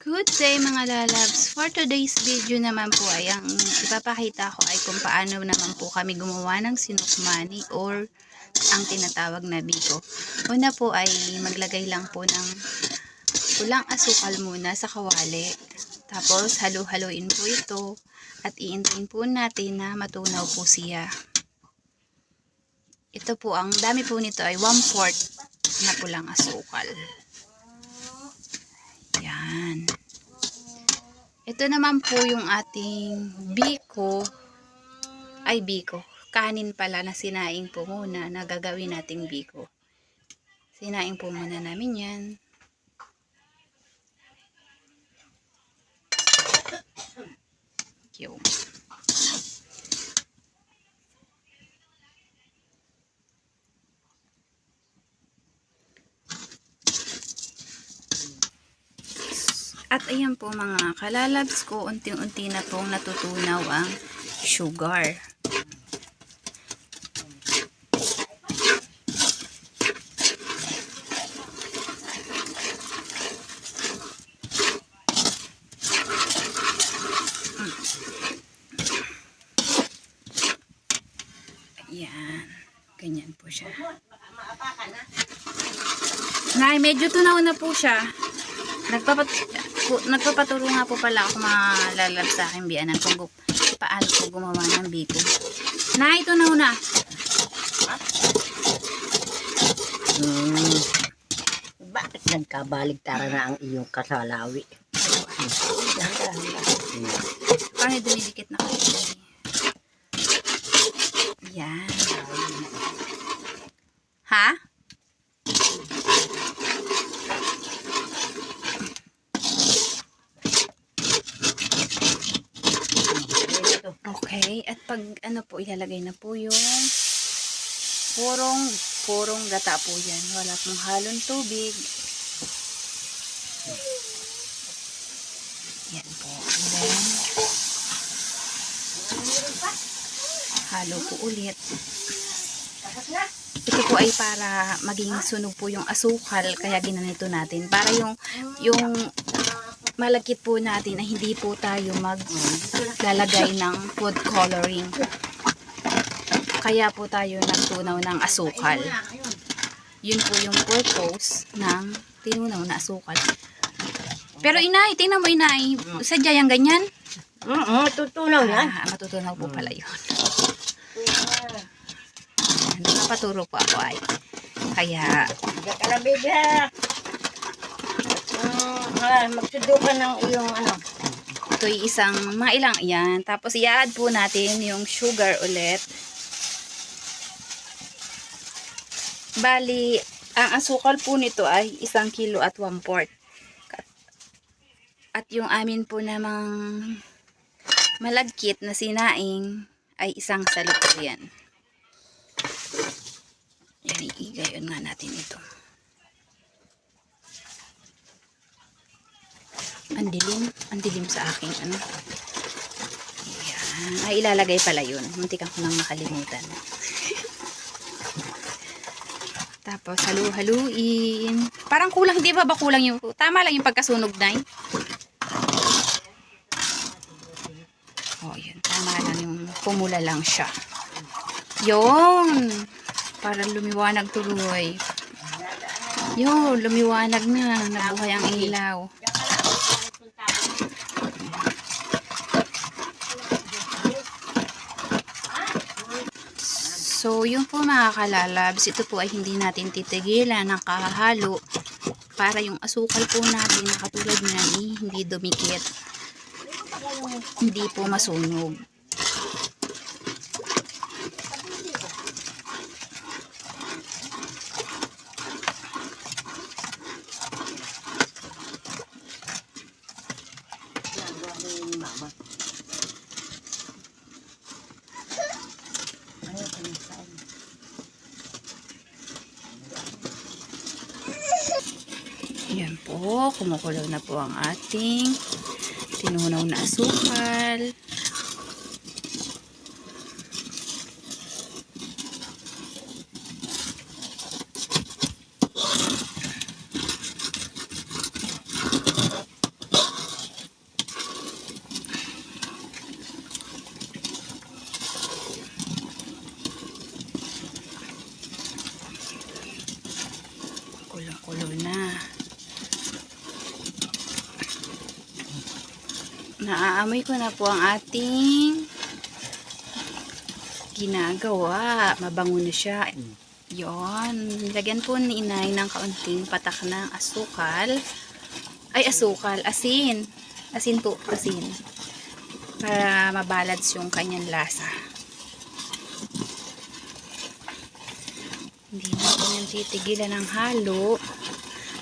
Good day mga lalabs. For today's video naman po ay ang ipapakita ko ay kung paano naman po kami gumawa ng sinukmani or ang tinatawag na biko. Una po ay maglagay lang po ng pulang asukal muna sa kawali. Tapos halu-haluin po ito at iintayin po natin na matunaw po siya. Ito po, ang dami po nito ay 1/4 na pulang asukal. Yan. Ito naman po yung ating biko. Kanin pala na sinaing po muna na gagawin nating biko. Sinaing po muna namin yan. Yung. At ayan po mga kalalabs ko, unti-unti na pong natutunaw ang sugar. Ayan. Ganyan po siya. Nay, medyo tunaw na po siya. Nagpapaturo nga po pala ako mga lalab sa aking biyanan kung paano po gumawa ng biko. Na, ito na una. Bakit nagkabaligtara na ang iyong kasalawi? Paano dumidikit na kayo? Yan. Ha? Okay, at pag ano po, ilalagay na po yung purong gata po yan. Wala pong halong tubig. Yan po. And then, halo po ulit. Ito po ay para maging sunog po yung asukal, kaya ginanito natin. Para yung malagkit po natin na hindi po tayo maglalagay ng food coloring. Kaya po tayo nagtunaw ng asukal. Yun po yung purpose ng tinunaw na asukal. Pero inay, tingnan mo inay, sadya yung ganyan? Matutunaw yan. Matutunaw po pala yun. Napaturo po ako ay. Kaya, magsudo ka ng iyong ano. ito'y mga ilang yan. Tapos i-add po natin yung sugar ulit. Bali, ang asukal po nito ay 1 kilo at 1/4. At yung amin po namang malagkit na sinaing ay 1 salot po yan. Yan, igayon nga natin ito. Ang dilim sa aking ano. Ayan. Ay, ilalagay pala yun. Muntikan ko nang makalimutan. Tapos, halu-haluin. Parang kulang, di ba kulang yung, tama lang yung pagkasunog na yun. Oh, yun. Tama lang yung pumula lang siya. Yun. Para lumiwanag tuloy. Yun, lumiwanag na. Nabuhay ang ilaw. So, yun po mga kalalabs, ito po ay hindi natin titigilan ng kahalo para yung asukal po natin na katulad niyan hindi dumikit, hindi po masunog. Yan po, kumukulo na po ang ating tinunaw na asukal. Naaamoy ko na po ang ating ginagawa. Mabango na siya. Yon. Nilagyan po ni inay ng kaunting patak ng asukal. Ay, asukal. Asin. Asin po. Asin. Para mabalance yung kanyang lasa. Hindi natin yan titigilan ng halo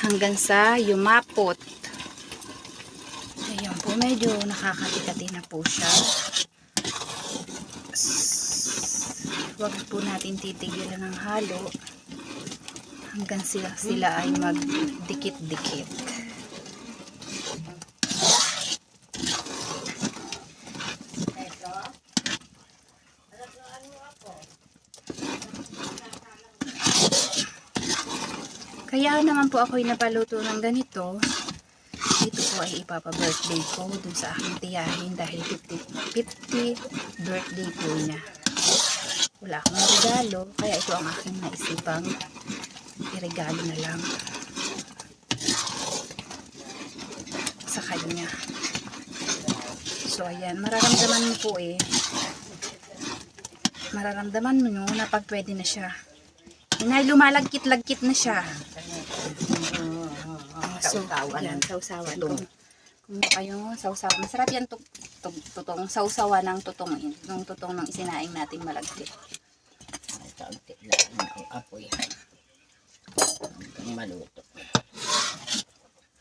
hanggang sa yumapot. Ayan po, medyo nakakatikati na po siya. Huwag po natin titigilan ng halo hanggang sila ay magdikit-dikit. Kaya naman po ako'y napaluto ng ganito. Ito po ay ipapa-birthday ko dun sa aking tiyahin dahil 50 birthday po niya. Wala akong regalo, kaya ito ang aking naisipang iregalo na lang sa kanya. So ayan, mararamdaman mo po mararamdaman mo na pag pwede na siya. Inay, lumalagkit-lagkit na siya. So, yan, sausawan. Kung kayo, sausawan. Masarap yan tutong. Sausawan ng tutong. Yung tutong ng isinaing natin malagkit. Kaunti lang ang apoy. Hanggang maluto.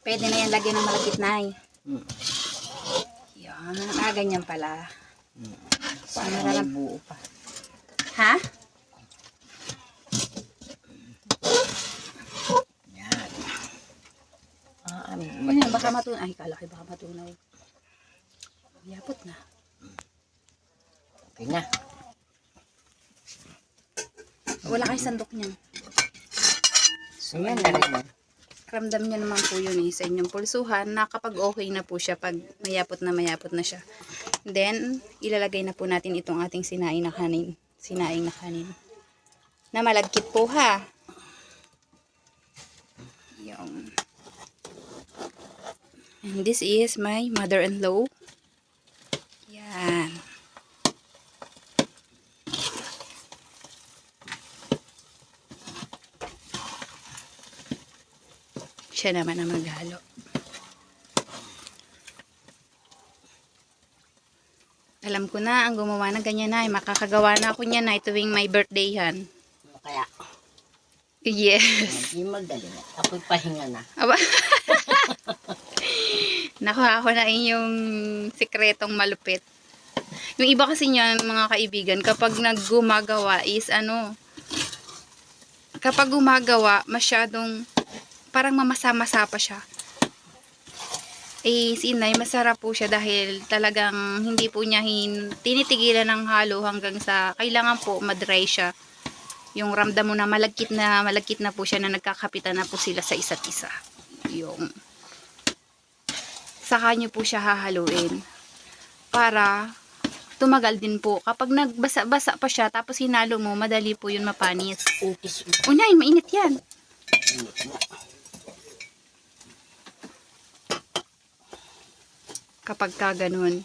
Pwede na yan lagyan ng malagkit na Yan, ganyan pala. So, Parang may buo pa. Ha? Yan. Ano, baka matunaw. Ay, kala ko baka matunaw. Yapot na. Okay na. Wala kay sandok niyan. So, yan na rin. Ramdam niya naman po yun sa inyong pulsuhan na kapag okay na po siya, pag mayapot na siya. Then, ilalagay na po natin itong ating sinaing na kanin. Na malagkit po ha. Yung. And this is my mother-in-law. Yan. Siya naman ang maghalo. Alam ko na, ang gumawa ng ganyan na, makakagawa na ako niyan na tuwing may birthday yan. Kaya, Yes. hindi magaling. Ako'y pahinga na. Aba. Nakuha ko na yung sikretong malupit. Yung iba kasi niyan, mga kaibigan, kapag naggumagawa is kapag gumagawa, masyadong parang mamasa-masa pa siya. Si Inay, masarap po siya dahil talagang hindi po niya tinitigilan ng halo hanggang sa kailangan po madry siya. Yung ramdam mo na malagkit na po siya na nagkakapitan na po sila sa isa't isa. Yung saka nyo po siya hahaluin para tumagal din po. Kapag nagbasa-basa pa siya tapos hinalo mo, madali po yun mapanis. Unay, mainit yan. Kapag ka ganun.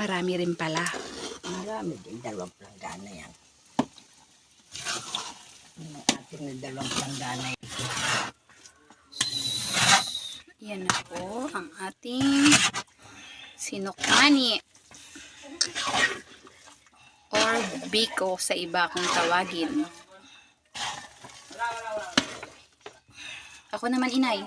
Marami rin pala. Marami din, 2 planggana yan. Yung ating na 2 planggana yan. Yan na po ang ating sinukmani. Or biko sa iba kung tawagin. Ako naman, Inay.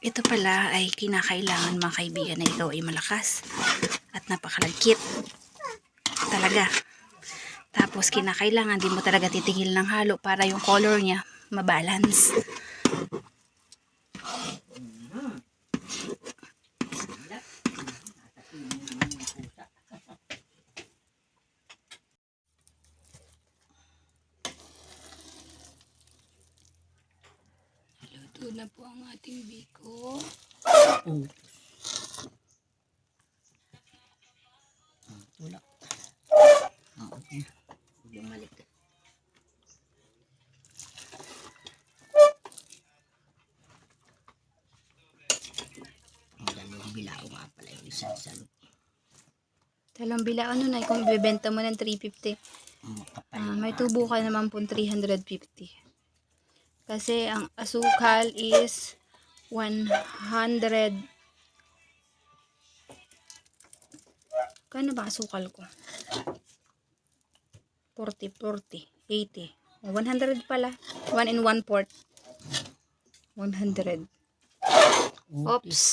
Ito pala ay kinakailangan mga kaibigan na ikaw ay malakas at napakalagkit. Talaga. Tapos kinakailangan din mo talaga titigil ng halo para yung color niya mabalance. Luto na po ang ating biko. bilao nga pala yung isang salok. Talong bilao nun ay kung ibebenta mo ng 350. Makapal. May tubo ka naman po 350. Kasi ang asukal is 100. Kano ba asukal ko? 40, 80. 100 pala. 1 and 1/4. 100. Oops.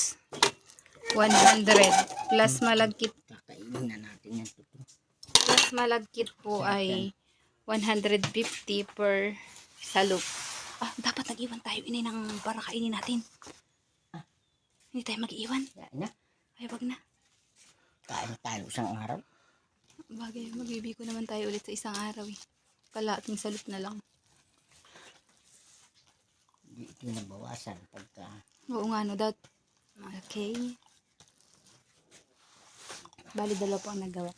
100. Plus malagkit. Kakainin na natin yan. Plus malagkit po ay 150 per salok. Dapat nag-iwan tayo inay ng para kainin natin. Hindi tayo mag-iwan. Yan na. Ay, wag na. Kain tayo isang araw. Bagay, magbibi ko naman tayo ulit sa isang araw eh. Kalating salok na lang. Hindi ito nabawasan pagka... Oo nga no, okay. Bali, dalawa po ang nagawa.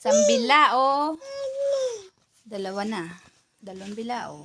Isang bilao. Dalawa na. Dalawang bilao.